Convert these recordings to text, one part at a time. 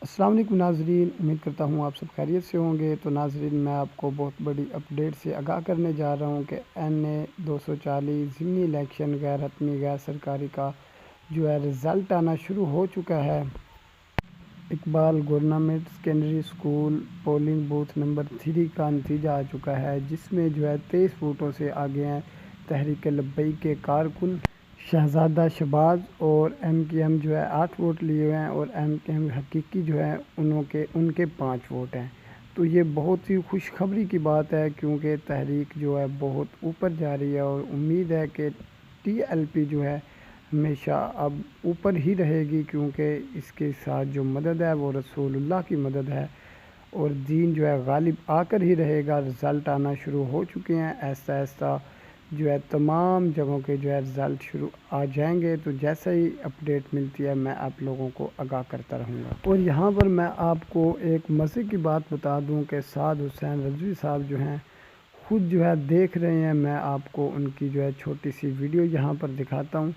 السلام علیکم ناظرین، امید کرتا ہوں آپ سب خیریت سے ہوں گے۔ تو ناظرین، میں آپ کو بہت بڑی اپڈیٹ سے آگاہ کرنے جا رہا ہوں کہ NA 240 ضمنی الیکشن غیر حتمی غیر سرکاری کا جو ہے رزلٹ آنا شروع ہو چکا ہے۔ Iqbal government secondary school polling booth number 3 کا نتیجہ آ چکا ہے، جس میں جو ہے 23 ووٹوں سے آگے ہیں تحریک لبیک کے کارکن شہزادہ شہباز، اور MKM جو ہے 8 ووٹ لیے ہوئے ہیں، اور MKM حقیقی جو ہے ان کے 5 ووٹ ہیں۔ تو یہ بہت ہی خوشخبری کی بات ہے، کیونکہ تحریک جو ہے بہت اوپر جا رہی ہے، اور امید ہے کہ TLP جو ہے ہمیشہ اب اوپر ہی رہے گی، کیونکہ اس کے ساتھ جو مدد ہے وہ رسول اللہ کی مدد ہے، اور دین جو ہے غالب آ کر ہی رہے گا۔ رزلٹ آنا شروع ہو چکے ہیں، ایسا ایسا جو ہے تمام جگہوں کے جو ہے رزلٹ شروع آ جائیں گے۔ تو جیسا ہی اپڈیٹ ملتی ہے میں آپ لوگوں کو آگاہ کرتا رہوں گا۔ اور یہاں پر میں آپ کو ایک مزے کی بات بتا دوں کہ سعد حسین رضوی صاحب جو ہیں خود جو ہے دیکھ رہے ہیں، میں آپ کو ان کی جو ہے چھوٹی سی ویڈیو یہاں پر دکھاتا ہوں،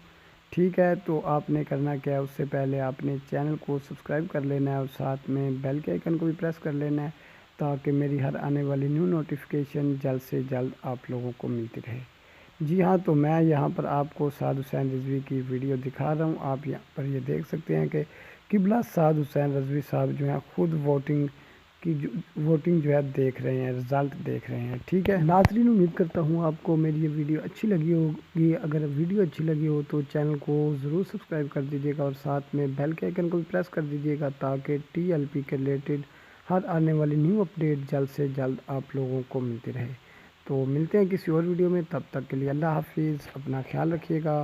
ٹھیک ہے؟ تو آپ نے کرنا کیا ہے، اس سے پہلے آپ نے چینل کو سبسکرائب کر لینا ہے، اور ساتھ میں بیل کے آئیکن کو بھی پریس کر لینا ہے، تاکہ میری ہر آنے والی نیو نوٹیفیکیشن جلد سے جلد آپ لوگوں کو ملتی رہے۔ جی ہاں، تو میں یہاں پر آپ کو سعد حسین رضوی کی ویڈیو دکھا رہا ہوں۔ آپ یہاں پر یہ دیکھ سکتے ہیں کہ قبلہ سعد حسین رضوی صاحب جو ہیں خود ووٹنگ جو ہے دیکھ رہے ہیں، رزلٹ دیکھ رہے ہیں، ٹھیک ہے ناظرین؟ امید کرتا ہوں آپ کو میری یہ ویڈیو اچھی لگی ہوگی۔ اگر ویڈیو اچھی لگی ہو تو چینل کو ضرور سبسکرائب کر دیجیے گا، اور ساتھ میں بیل کے آئیکن کو بھی پریس کر دیجیے گا، تاکہ TLP کے ریلیٹڈ ہر آنے والی نیو اپڈیٹ جلد سے جلد آپ لوگوں کو ملتی رہے۔ تو ملتے ہیں کسی اور ویڈیو میں، تب تک کے لیے اللہ حافظ، اپنا خیال رکھیے گا۔